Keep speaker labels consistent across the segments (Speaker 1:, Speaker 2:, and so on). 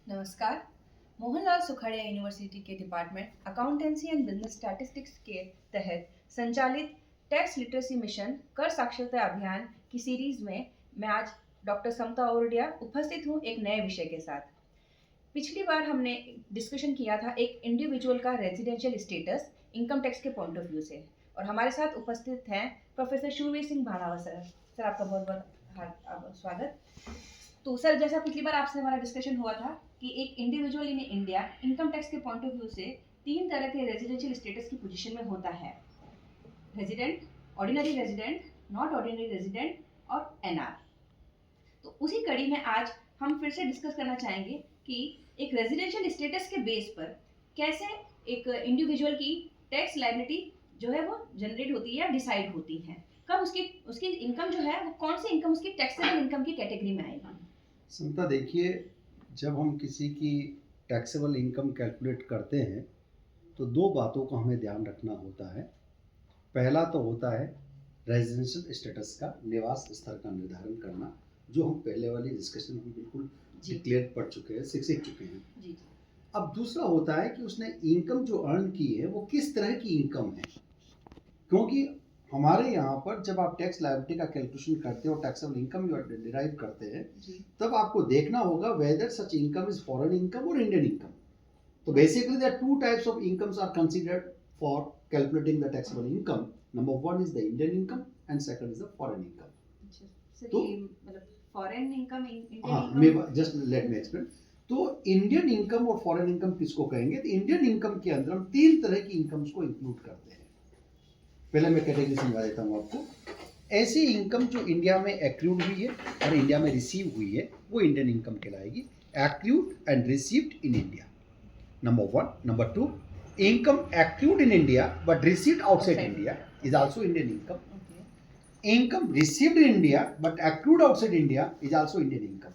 Speaker 1: नमस्कार। मोहनलाल सुखाड़िया यूनिवर्सिटी के department accountancy and business statistics के तहत संचालित टैक्स लिटरेसी मिशन कर साक्षरता अभियान की सीरीज में मैं आज डॉक्टर समता औरडिया उपस्थित हूँ एक नए विषय के साथ। पिछली बार हमने डिस्कशन किया था एक इंडिविजुअल का रेजिडेंशियल स्टेटस इनकम टैक्स के पॉइंट ऑफ व्यू से, और हमारे साथ उपस्थित हैं प्रोफेसर शूरवीर सिंह भानावा सर। सर, आपका बहुत बहुत स्वागत। तो सर, जैसा पिछली बार आपसे हमारा डिस्कशन हुआ था कि एक individual in India income tax के पॉइंट ऑफ व्यू से तीन तरह के रेजिडेंशियल स्टेटस की पोजीशन में होता है: resident, ordinary resident, not ordinary resident और एनआर। तो उसी कड़ी में आज हम फिर से डिस्कस करना चाहेंगे कि एक रेजिडेंशियल स्टेटस के बेस पर कैसे एक इंडिविजुअल की टैक्स लायबिलिटी जो है वो जनरेट होती है या डिसाइड होती है, कब उसकी इनकम जो है वो कौन सी इनकम उसकी टैक्सेबल इनकम की कैटेगरी में आएगी।
Speaker 2: समता, देखिए, जब हम किसी की टैक्सेबल इनकम कैलकुलेट करते हैं तो दो बातों का हमें ध्यान रखना होता है। पहला तो होता है रेजिडेंशियल स्टेटस का, निवास स्थल का निर्धारण करना, जो हम पहले वाली डिस्कशन में बिल्कुल क्लियर पढ़ चुके हैं, सीख चुके हैं।
Speaker 1: जी।
Speaker 2: अब दूसरा होता है कि उसने इनकम जो अर्न की है वो किस तरह की इनकम है, क्योंकि हमारे यहाँ पर जब आप टैक्स लायबिलिटी का कैलकुलेशन करते हो, टैक्सेबल इनकम जो डिराइव करते हैं, तब आपको देखना होगा whether such income is foreign income और इंडियन इनकम। तो basically there are two types of incomes are considered for calculating the taxable income. Number one is the Indian income and second is the foreign income.
Speaker 1: तो मतलब foreign income,
Speaker 2: just let me explain. तो Indian income और foreign income किसको कहेंगे? तो Indian income के अंदर हम तीन तरह की इनकम्स को इंक्लूड करते हैं। पहले मैं कैटेगरी समझा देता हूँ आपको। ऐसी इनकम जो इंडिया में एक्रूड हुई है और इंडिया में रिसीव हुई है वो इंडियन इनकम कहलाएगी। Accrued and received in India, number one. Number two, income accrued in India but received outside India is also Indian income. Income received in India but accrued outside India is also Indian income.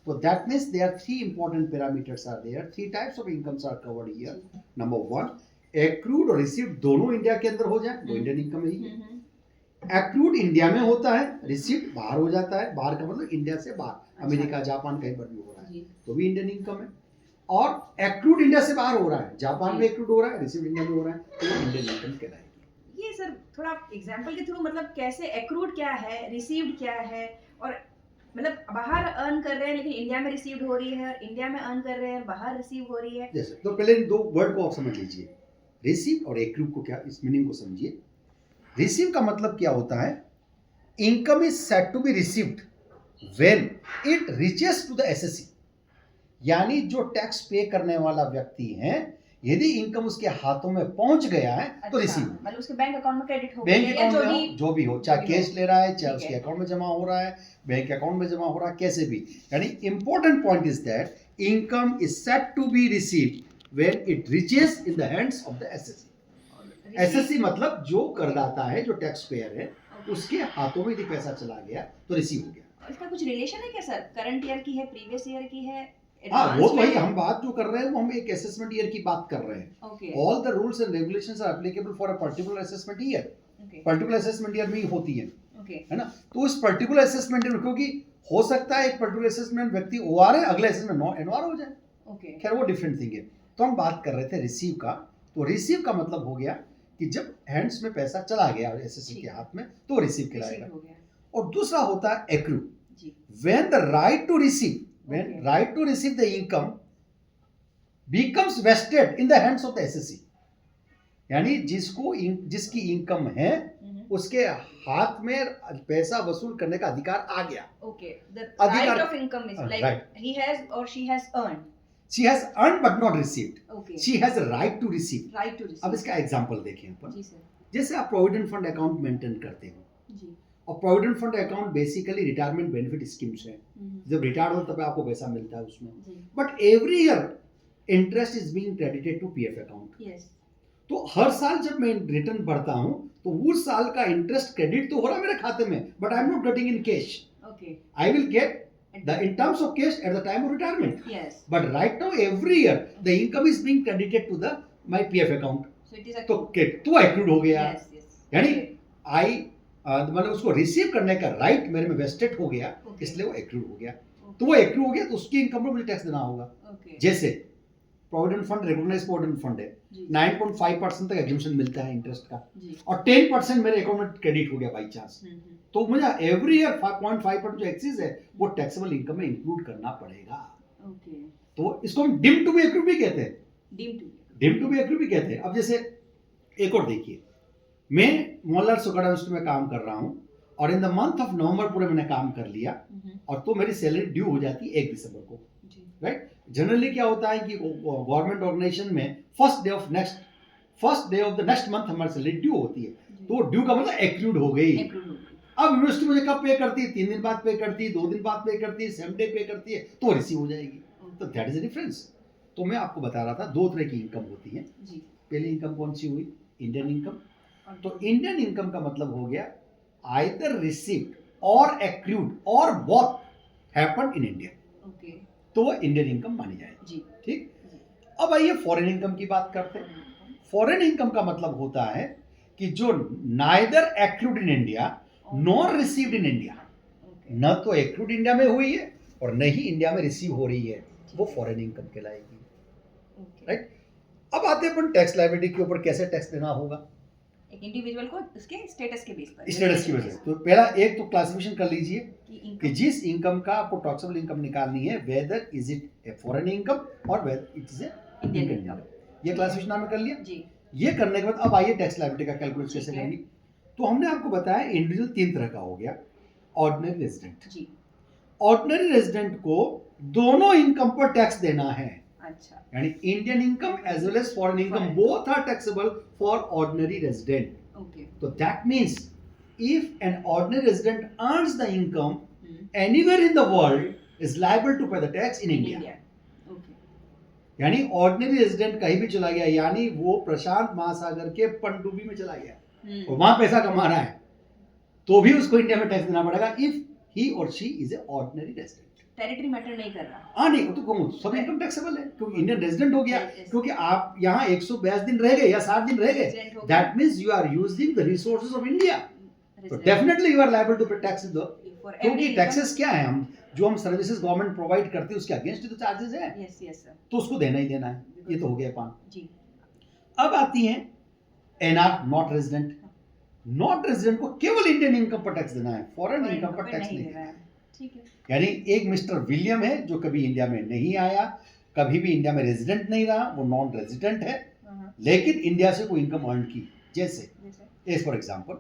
Speaker 2: So that means there are three important parameters are there. Three types of incomes are covered here. Number one, accrued और received दोनों India के अंदर हो जाए वो Indian income ही है। accrued India में होता है, received बाहर हो जाता है। बाहर का मतलब इंडिया से बाहर, अमेरिका, जापान कहीं पर भी हो रहा है तो भी इंडियन इनकम है। और accrued इंडिया से बाहर हो रहा है, जापान में accrued हो रहा है, received इंडिया में हो रहा है, तो वो इंडियन इनकम कहलाएगी।
Speaker 1: ये सर थोड़ा एग्जांपल के थ्रू मतलब कैसे एक्रूड क्या है, रिसीव्ड क्या है, और मतलब बाहर अर्न कर रहे हैं लेकिन इंडिया में रिसीव्ड हो रही है, और इंडिया में अर्न कर रहे हैं बाहर रिसीव हो रही है।
Speaker 2: जैसे तो पहले इन दो वर्ड को आप समझ लीजिए, रिसीव और एक्रूड को, क्या इस मीनिंग को समझिए। रिसीव का मतलब क्या होता है? Income is said to be received when it reaches to the assessee, यानी जो टैक्स पे करने वाला व्यक्ति है, यदि इनकम उसके हाथों में पहुंच गया है तो रिसीव,
Speaker 1: मतलब उसके बैंक अकाउंट में क्रेडिट हो,
Speaker 2: बैंक अकाउंट में जो भी हो, चाहे कैश ले रहा है, चाहे उसके अकाउंट में जमा हो रहा है, बैंक अकाउंट में जमा हो रहा है, कैसे भी। यानी important point is that income is said to be received when it reaches in the hands of the assessee. Assessee मतलब जो करदाता है, जो टैक्स पेयर है, उसके हाथों में यदि पैसा चला गया तो रिसीव हो गया।
Speaker 1: इसका कुछ रिलेशन है क्या सर? करंट ईयर की है, प्रीवियस ईयर की है?
Speaker 2: हाँ, वो वही हम बात जो कर रहे हैं वो हम एक असेसमेंट ईयर की बात कर रहे हैं। All the rules and regulations are applicable for a particular assessment year. Particular assessment year में ही होती है, है ना? तो उस पर्टिकुलर असेसमेंट ईयर, क्योंकि हो सकता है एक पर्टिकुलर असेसमेंट व्यक्ति ओआर है, अगले असेसमेंट एनआर हो जाए, खैर वो डिफरेंट थिंग है। तो हम बात कर रहे थे रिसीव का। तो रिसीव का मतलब हो गया कि जब हैंड्स में पैसा चला गया एसएससी के हाथ में तो रिसीव कहलाएगा। और दूसरा होता है accrue, when the right to receive, when right to receive the income becomes vested in the hands of the SSC, यानी जिसकी इनकम है उसके हाथ में पैसा वसूल करने का अधिकार आ गया।
Speaker 1: The right of income is like right. He has or she has earned.
Speaker 2: She has earned but not received. She has a right to receive.
Speaker 1: Right to receive.
Speaker 2: अब इसका एग्जांपल देखें अपन।
Speaker 1: जी सर।
Speaker 2: जैसे आप प्रोविडेंट फंड अकाउंट मेंटेन करते हो जी, और provident fund account basically retirement benefit schemes है। जब रिटायर्ड हो तब आपको पैसा मिलता है उसमें, but every year interest is being credited to PF account. तो हर साल जब मैं रिटर्न भरता हूं तो उस साल का इंटरेस्ट क्रेडिट तो हो रहा है मेरे खाते में, but I am not getting in cash. I will get the in terms of cash at the time of retirement. But right now every year the income is being credited to the my PF account.
Speaker 1: So it is
Speaker 2: तो accrued हो गया। यानी आई मतलब उसको receive करने का right मेरे में वेस्टेड हो गया, इसलिए वो एक्रूड हो गया। तो वो एक्रू हो गया, तो उसकी इनकम पर मुझे टैक्स देना होगा।
Speaker 1: ओके
Speaker 2: जैसे provident fund recognise provident fund है,
Speaker 1: जी
Speaker 2: 9.5% तक एग्जम्पशन मिलता है इंटरेस्ट का,
Speaker 1: जी
Speaker 2: और 10% मेरे अकाउंट में क्रेडिट हो गया बाई चांस,
Speaker 1: हम्म,
Speaker 2: तो मुझे एवरी ईयर 5.5% जो एक्सिस है वो टैक्सेबल इनकम में इंक्लूड करना पड़ेगा।
Speaker 1: ओके
Speaker 2: तो इसको हम डिम टू बी एक्रू भी कहते हैं,
Speaker 1: deem to
Speaker 2: deem to be accrue भी कहते हैं। अब जैसे एक और देखिए, मैं मोहनलाल सुखाड़ा इंस्टीट्यूट में काम कर रहा हूँ, और in the month of November पूरे मैंने काम कर लिया, और तो मेरी सैलरी ड्यू हो जाती है 1 दिसंबर को,
Speaker 1: जी
Speaker 2: राइट। जनरली क्या होता है कि गवर्नमेंट ऑर्गेनाइजेशन में first day of the next month हमारी सैलरी ड्यू होती है, तो ड्यू का मतलब एक्रूड हो गई।
Speaker 1: एक्रूड हो गई
Speaker 2: अब यूनिवर्सिटी मुझे कब पे करती है? 3 दिन बाद पे करती है, 2 दिन बाद पे करती है, 7 डे पे करती है, तो रिसीव हो जाएगी। तो दैट इज द डिफरेंस। तो मैं आपको बता रहा था 2 तरह की इनकम होती है।
Speaker 1: जी
Speaker 2: पहली इनकम कौन सी हुई? Indian income.
Speaker 1: और
Speaker 2: तो इंडियन इनकम का मतलब हो गया आइदर रिसीव्ड और एक्रूड और both happened in India,
Speaker 1: okay
Speaker 2: तो वो इंडियन इनकम मानी जाएगी।
Speaker 1: जी
Speaker 2: ठीक।
Speaker 1: जी
Speaker 2: अब आइए फॉरेन इनकम की बात करते हैं। फॉरेन इनकम का मतलब होता है कि जो neither accrued in India nor received in India,
Speaker 1: okay
Speaker 2: न तो एक्रूड इंडिया में हुई है और न ही इंडिया में रिसीव हो रही है, वो फॉरेन इनकम कहलाएगी,
Speaker 1: ओके
Speaker 2: राइट। अब आते हैं अपन टैक्स लायबिलिटी के ऊपर, कैसे टैक्स देना होगा
Speaker 1: एक इंडिविजुअल को उसके स्टेटस के बेस पर
Speaker 2: स्टेटस की वजह से। तो पहला एक तो क्लासिफिकेशन कर लीजिए
Speaker 1: कि
Speaker 2: कि
Speaker 1: इनकम
Speaker 2: जिस इनकम का आपको टैक्सेबल इनकम निकालनी है, whether is it a foreign income और whether it is a
Speaker 1: Indian
Speaker 2: Indian
Speaker 1: income
Speaker 2: income. ये क्लासिफिकेशन आपने कर लिया।
Speaker 1: जी
Speaker 2: ये करने के बाद अब आइए टैक्स लायबिलिटी का कैलकुलेट कैसे
Speaker 1: ठीक है।
Speaker 2: करेंगे। तो हमने आपको बताया इंडिविजुअल 3 तरह का हो गया। ऑर्डिनरी रेजिडेंट,
Speaker 1: जी
Speaker 2: ऑर्डिनरी रेजिडेंट को दोनों इनकम पर टैक्स देना है,
Speaker 1: अच्छा
Speaker 2: यानी Indian income as well as foreign income
Speaker 1: Foreign.
Speaker 2: Both are taxable for ordinary resident.
Speaker 1: Okay
Speaker 2: So that means if an ordinary resident earns the income
Speaker 1: hmm
Speaker 2: anywhere in the world is liable to pay the tax in India.
Speaker 1: Okay
Speaker 2: यानी ordinary resident कहीं भी चला गया, यानी वो प्रशांत महासागर के पनडुब्बी में चला गया और वहां पैसा कमा रहा है, तो भी उसको इंडिया में टैक्स देना पड़ेगा इफ ही और she is a ordinary resident.
Speaker 1: Territory matter नहीं कर रहा
Speaker 2: हाँ नहीं, वो तो कहूँ सब इनकम टैक्सेबल है क्योंकि इंडियन रेजिडेंट हो गया,
Speaker 1: Yes.
Speaker 2: क्योंकि आप यहाँ 182 दिन रह गए या 7 दिन रह गए,
Speaker 1: Resident हो गया।
Speaker 2: That means you are using the resources of India, तो
Speaker 1: Resident.
Speaker 2: Definitely you are liable to pay tax in the,
Speaker 1: For
Speaker 2: क्योंकि
Speaker 1: every
Speaker 2: टैक्सेस क्या है, हम जो हम सर्विसेज गवर्नमेंट प्रोवाइड करती है उसके अगेंस्ट तो चार्जेस है,
Speaker 1: यस यस सर
Speaker 2: तो उसको देना ही देना है। ये तो हो गया 5।
Speaker 1: जी
Speaker 2: अब आती है NR not resident. Not resident को केवल इंडियन इनकम पर टैक्स देना है, फॉरेन
Speaker 1: Foreign
Speaker 2: इनकम पर
Speaker 1: पे
Speaker 2: टैक्स
Speaker 1: नहीं
Speaker 2: नहीं
Speaker 1: दे
Speaker 2: देना
Speaker 1: रहा
Speaker 2: है।
Speaker 1: है ठीक है
Speaker 2: यानी एक मिस्टर विलियम है जो कभी इंडिया में नहीं आया, कभी भी इंडिया में रेजिडेंट नहीं रहा, वो नॉन रेजिडेंट है,
Speaker 1: हाँ,
Speaker 2: लेकिन इंडिया से कोई इनकम अर्न की। जैसे
Speaker 1: जैसे
Speaker 2: एज फॉर एग्जांपल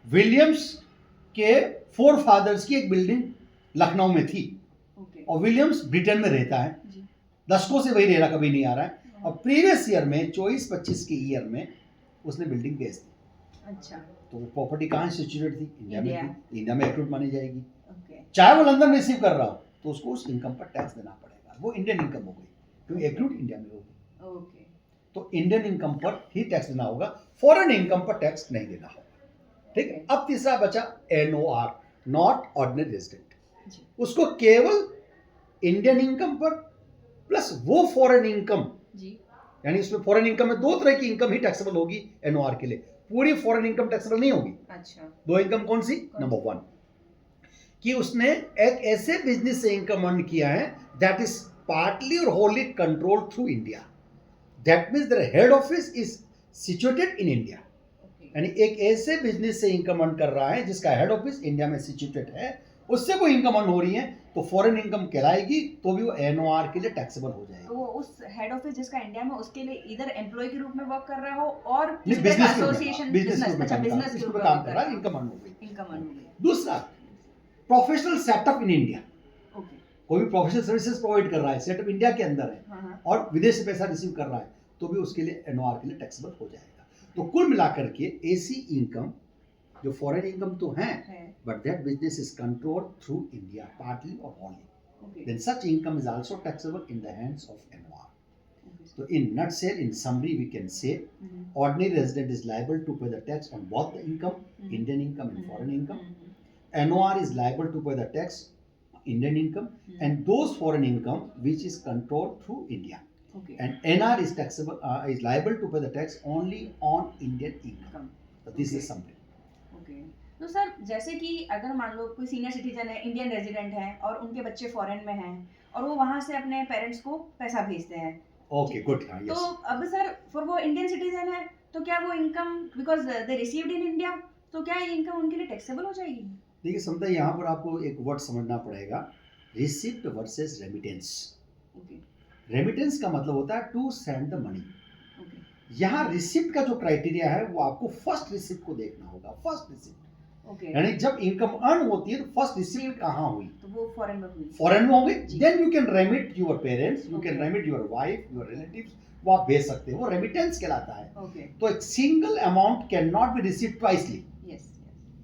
Speaker 2: विलियम्स के 4 फादर्स की एक बिल्डिंग लखनऊ में थी,
Speaker 1: ओके
Speaker 2: और विलियम्स ब्रिटेन में रहता है,
Speaker 1: जी
Speaker 2: दशकों से वही रह रहा, कभी नहीं आ रहा है, और प्रीवियस ईयर में 24-25 के ईयर में उसने बिल्डिंग बेच दी,
Speaker 1: अच्छा
Speaker 2: तो वो प्रॉपर्टी कहाँ सिचुएटेड थी? इंडिया में
Speaker 1: इंडिया।
Speaker 2: थी, इंडिया में एक्रूड मानी जाएगी।
Speaker 1: ओके
Speaker 2: चाहे वो लंदन रिसीव कर रहा हो तो उसको उस इनकम पर टैक्स देना पड़ेगा, वो इंडियन इनकम हो गई क्योंकि एक्रूड इंडिया में होगी,
Speaker 1: ओके
Speaker 2: तो इंडियन इनकम पर ही टैक्स देना होगा, फॉरेन इनकम पर टैक्स नहीं देना होगा। ठीक है। अब तीसरा बचा एनओआर, नॉट ऑर्डिनरी रेजिडेंट।
Speaker 1: जी
Speaker 2: उसको केवल इंडियन इनकम पर प्लस वो फॉरेन इनकम,
Speaker 1: जी
Speaker 2: यानी इसमें फॉरेन इनकम में 2 तरह की इनकम ही टैक्सेबल होगी एनओआर के लिए, पूरी फॉरेन इनकम टैक्सेबल नहीं होगी।
Speaker 1: अच्छा
Speaker 2: 2 इनकम कौन सी?
Speaker 1: कौन
Speaker 2: नंबर 1 कि उसने एक ऐसे बिजनेस से इनकम अर्न किया है दैट इज पार्टली और Holi control through India, that means their head office is situated in India,
Speaker 1: okay
Speaker 2: यानी एक ऐसे बिजनेस से इनकम अर्न कर रहा है जिसका हेड ऑफिस इंडिया में सिचुएटेड है, उससे कोई इनकम अर्न हो रही है तो फॉरेन इनकम कहलाएगी, तो भी वो एनओआर के लिए टैक्सेबल हो जाएगी।
Speaker 1: तो वो उस हेड ऑफिस जिसका इंडिया में उसके लिए इधर एम्प्लॉय के रूप में वर्क कर रहा हो और
Speaker 2: नहीं, बिजनेस के रूप में,
Speaker 1: एसोसिएशन
Speaker 2: बिजनेस के रूप में
Speaker 1: अच्छा
Speaker 2: काम कर रहा है,
Speaker 1: बिजनेस
Speaker 2: इस
Speaker 1: के
Speaker 2: रूप
Speaker 1: रूप
Speaker 2: में
Speaker 1: में
Speaker 2: काम कर रहा है, इनकम अर्न हो गई।
Speaker 1: इनकम अर्न हो गई
Speaker 2: दूसरा प्रोफेशनल सेटअप इन इंडिया,
Speaker 1: ओके
Speaker 2: कोई भी प्रोफेशनल सर्विसेज प्रोवाइड कर रहा है, सेटअप इंडिया के अंदर है
Speaker 1: हाँ हाँ
Speaker 2: और विदेश से पैसा रिसीव कर रहा है, तो भी उसके लिए एनओआर के लिए टैक्सेबल हो जाएगा। तो कुल मिलाकर के ऐसी इनकम जो फॉरेन इनकम तो है, but that business is controlled through India partly और wholly,
Speaker 1: okay
Speaker 2: then such income is also taxable in the hands of NOR. So in nutshell, in summary, we can say ordinary resident is liable to pay the tax on both the income, Indian income and foreign income. NOR is liable to pay the tax Indian income and those foreign income which is controlled through India.
Speaker 1: Okay
Speaker 2: And NR is taxable is liable to pay the tax only on Indian income. So this is summary.
Speaker 1: Okay तो sir जैसे कि अगर मान लो कोई senior citizen है, Indian resident है और उनके बच्चे फॉरेन में हैं और वो वहाँ से अपने पेरेंट्स को पैसा भेजते हैं,
Speaker 2: ओके गुड, हाँ
Speaker 1: तो
Speaker 2: यस।
Speaker 1: अब सर फॉर वो इंडियन सिटीजन है, तो क्या वो income because they received in India, तो क्या ये इनकम उनके लिए टैक्सेबल हो जाएगी?
Speaker 2: देखिए समझा, यहाँ पर आपको एक वर्ड समझना पड़ेगा, receipt versus remittance.
Speaker 1: Okay
Speaker 2: remittance का मतलब होता है to send the money.
Speaker 1: Okay
Speaker 2: यहाँ रिसिप्ट का जो क्राइटेरिया है वो आपको फर्स्ट रिसिप्ट को देखना होगा, फर्स्ट रिसिप्ट।
Speaker 1: ओके,
Speaker 2: यानी जब इनकम अर्न होती है तो फर्स्ट रिसिप्ट कहाँ हुई,
Speaker 1: तो वो फॉरेन में हुई।
Speaker 2: फॉरेन में होंगे,
Speaker 1: जी।
Speaker 2: Then you can remit your parents, you can
Speaker 1: Okay.
Speaker 2: Remit your wife, your relatives, वो आप भेज सकते हैं, वो रेमिटेंस कहलाता है।
Speaker 1: ओके,
Speaker 2: तो एक single amount can not be received twicely.
Speaker 1: Yes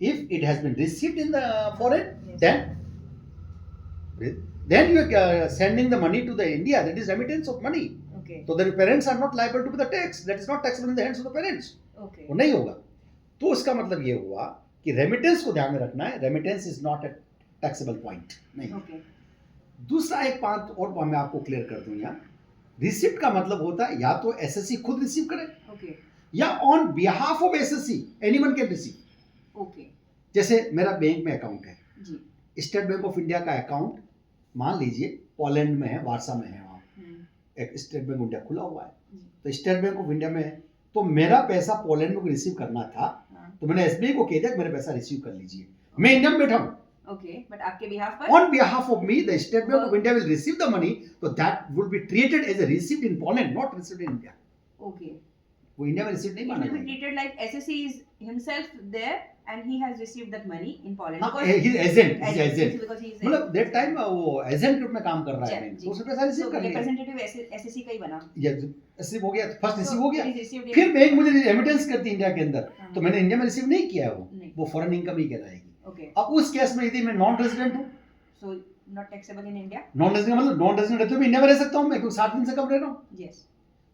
Speaker 2: If it has been received in the foreign,
Speaker 1: Yes.
Speaker 2: then you are sending the money to the India. That is remittance of money.
Speaker 1: Okay
Speaker 2: So the parents are not liable to pay the tax. That is not taxable in the hands of the parents.
Speaker 1: Okay
Speaker 2: वो नहीं होगा। तो उसका मतलब ये हुआ कि remittance को ध्यान में रखना है। Remittance is not a taxable point, नहीं।
Speaker 1: ओके
Speaker 2: दूसरा एक बात और मैं आपको क्लियर कर दूं यहाँ, रिसिप्ट का मतलब होता है या तो एसएससी खुद रिसीव करे
Speaker 1: ओके
Speaker 2: या on behalf of SSC anyone can receive.
Speaker 1: Okay
Speaker 2: जैसे मेरा बैंक में अकाउंट है,
Speaker 1: जी,
Speaker 2: स्टेट बैंक ऑफ इंडिया का अकाउंट मान लीजिए पोलैंड में है, वारसा में है, वहाँ एक स्टेट बैंक ऑफ इंडिया खुला हुआ है, तो स्टेट बैंक ऑफ इंडिया में है, तो मेरा पैसा पोलैंड में रिसीव करना था,
Speaker 1: हाँ,
Speaker 2: तो मैंने एसबीआई को कह दिया कि मेरा पैसा रिसीव कर लीजिए, मैं इंडिया में बैठा हूँ,
Speaker 1: ओके, बट आपके बिहाफ पर
Speaker 2: on behalf of me the State Bank of India will receive the money, तो that would be treated as a receipt in Poland, not received in India.
Speaker 1: Okay,
Speaker 2: वो India में receive नहीं
Speaker 1: it
Speaker 2: माना
Speaker 1: will be
Speaker 2: जाएगा।
Speaker 1: treated like SSE is himself there and he has received that money in Poland
Speaker 2: हाँ,
Speaker 1: because
Speaker 2: he is agent, he is
Speaker 1: agent,
Speaker 2: agent,
Speaker 1: because he is
Speaker 2: मतलब that time वो agent के रूप में काम कर रहा है,
Speaker 1: जी,
Speaker 2: तो उसने पैसा रिसीव
Speaker 1: so
Speaker 2: कर लिया,
Speaker 1: representative SSE का ही बना,
Speaker 2: या रिसीव हो गया, फर्स्ट रिसीव हो गया,
Speaker 1: it is received in-
Speaker 2: फिर बैंक मुझे रेमिटेंस करती है इंडिया के अंदर,
Speaker 1: हाँ,
Speaker 2: तो मैंने इंडिया में रिसीव नहीं किया है,
Speaker 1: नहीं,
Speaker 2: वो फॉरेन इनकम ही कहलाएगी।
Speaker 1: okay,
Speaker 2: अब उस केस में यदि मैं नॉन रेजिडेंट हूँ,
Speaker 1: so not taxable in India,
Speaker 2: non resident मतलब नॉन रेजिडेंट रहते हुए मैं इंडिया में रह सकता हूँ, मैं क्योंकि 7 दिन से कम रह रहा हूँ,
Speaker 1: yes,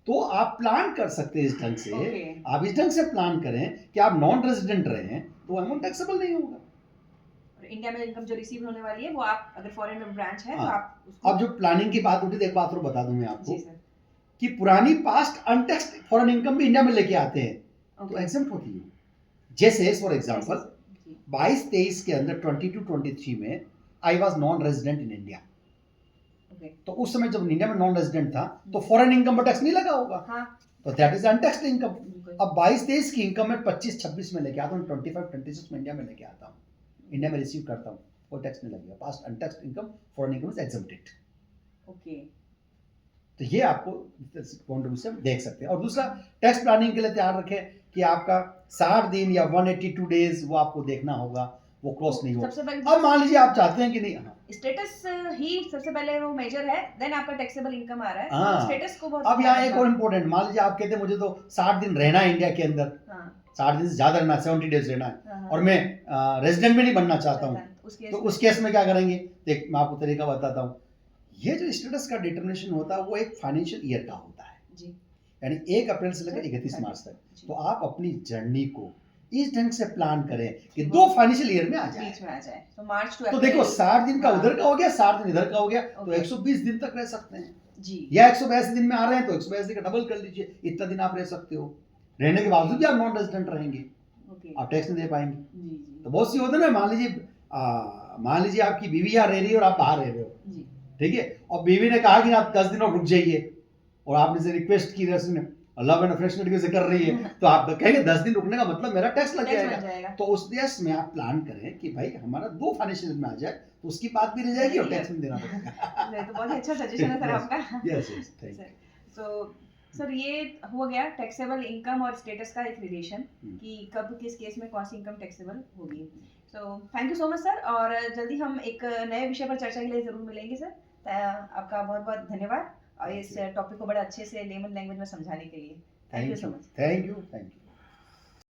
Speaker 2: तो आप प्लान कर सकते हैं इस ढंग से,
Speaker 1: okay,
Speaker 2: आप इस ढंग से प्लान करें कि आप नॉन रेजिडेंट रहे हैं तो अमाउंट टैक्सेबल नहीं होगा।
Speaker 1: और इंडिया में इनकम जो रिसीव होने वाली है वो आप अगर फॉरेन में ब्रांच है तो
Speaker 2: हाँ,
Speaker 1: आप उसको,
Speaker 2: अब जो प्लानिंग की बात उठी, तो एक बात और बता दूं मैं आपको
Speaker 1: जी सर,
Speaker 2: कि पुरानी पास्ट अनटैक्स्ड फॉरेन इनकम भी इंडिया में लेके आते हैं तो
Speaker 1: ओके,
Speaker 2: एग्जेम्प्ट होती है। जैसे फॉर एग्जांपल
Speaker 1: जी,
Speaker 2: 22-23 के अंदर 22-23 में I was non resident in India,
Speaker 1: okay,
Speaker 2: तो उस समय जब इंडिया में नॉन रेजिडेंट था तो फॉरेन इनकम पर टैक्स नहीं लगा होगा,
Speaker 1: हाँ,
Speaker 2: तो दैट इज अनटैक्स्ड इनकम।
Speaker 1: बिल्कुल,
Speaker 2: अब 22-23 की इनकम में 25-26 में लेके आता हूँ, 25-26 में इंडिया में लेके आता हूँ, इंडिया में रिसीव करता हूँ, कोई टैक्स नहीं लगेगा, past untaxed income foreign income is exempted.
Speaker 1: Okay,
Speaker 2: तो ये आपको पॉइंट ऑफ व्यू से देख सकते हैं। और दूसरा, टैक्स प्लानिंग के लिए तैयार रखें कि आपका 60 दिन या 182 डेज वो आपको देखना होगा, वो क्रॉस नहीं हो।
Speaker 1: सबसे पहले
Speaker 2: अब मान लीजिए आप चाहते हैं कि नहीं, हाँ,
Speaker 1: स्टेटस ही सबसे पहले वो मेजर है, देन आपका टैक्सेबल इनकम आ रहा है,
Speaker 2: हाँ।
Speaker 1: तो स्टेटस को बहुत
Speaker 2: अब यहाँ एक
Speaker 1: ध्यान
Speaker 2: और इम्पोर्टेंट, मान लीजिए आप कहते हैं मुझे तो 60 दिन रहना है इंडिया के अंदर,
Speaker 1: रखना। हाँ,
Speaker 2: 60 दिन से ज्यादा रहना, 70 डेज रहना है,
Speaker 1: हाँ,
Speaker 2: और मैं रेजिडेंट में नहीं बनना चाहता हूँ,
Speaker 1: उसके
Speaker 2: तो उस केस में क्या करेंगे, देख मैं आपको तरीका बताता हूँ। ये जो स्टेटस का डिटर्मिनेशन होता है वो एक फाइनेंशियल ईयर का होता है,
Speaker 1: जी,
Speaker 2: यानी 1 अप्रैल से लेकर 31 मार्च तक।
Speaker 1: जी,
Speaker 2: तो आप अपनी जर्नी को इस ढंग से प्लान करें कि 2 फाइनेंशियल ईयर में आ जाए।
Speaker 1: बीच में आ जाए, तो मार्च टू
Speaker 2: तो देखो 60 दिन का
Speaker 1: हाँ।
Speaker 2: उधर का हो गया, 60 दिन इधर का हो गया, तो
Speaker 1: Okay.
Speaker 2: 120 दिन तक रह सकते हैं,
Speaker 1: जी,
Speaker 2: या 182 दिन में आ रहे हैं तो 182 दिन का डबल कर लीजिए, इतना दिन आप रह सकते हो। रहने के बावजूद भी आप नॉन रेजिडेंट रहेंगे,
Speaker 1: ओके,
Speaker 2: आप टैक्स नहीं दे पाएंगे।
Speaker 1: जी, जी,
Speaker 2: तो बहुत सी होता है ना, मान लीजिए आपकी बीवी यहाँ रह रही है और आप बाहर रह रहे हो,
Speaker 1: जी,
Speaker 2: ठीक है, और बीवी ने कहा कि आप 10 दिन और रुक जाइए, और आपने से रिक्वेस्ट की, रस्म लव एंड अफेक्शनेट से कर रही है, तो आप कहेंगे 10 दिन रुकने का मतलब मेरा टैक्स लग
Speaker 1: टैक्स लग
Speaker 2: जाएगा।
Speaker 1: जाएगा,
Speaker 2: तो उस देश में आप प्लान करें कि भाई हमारा 2 फाइनेंशियल में आ जाए, तो उसकी बात भी रह जाएगी और टैक्स भी देना पड़ेगा।
Speaker 1: ये तो बहुत ही अच्छा सजेशन है सर
Speaker 2: Yes.
Speaker 1: आपका।
Speaker 2: Yes yes, thank you.
Speaker 1: So sir ये हो गया टैक्सेबल इनकम और स्टेटस का एक रिलेशन कि कब किस केस में कौन सी इनकम टैक्सेबल होगी। So thank you so much sir, और जल्दी हम एक नए विषय पर चर्चा के लिए ज़रूर मिलेंगे सर। आपका बहुत बहुत धन्यवाद और इस टॉपिक को बड़े अच्छे से लेमन लैंग्वेज में समझाने के लिए। Thank you so much.
Speaker 2: Thank you.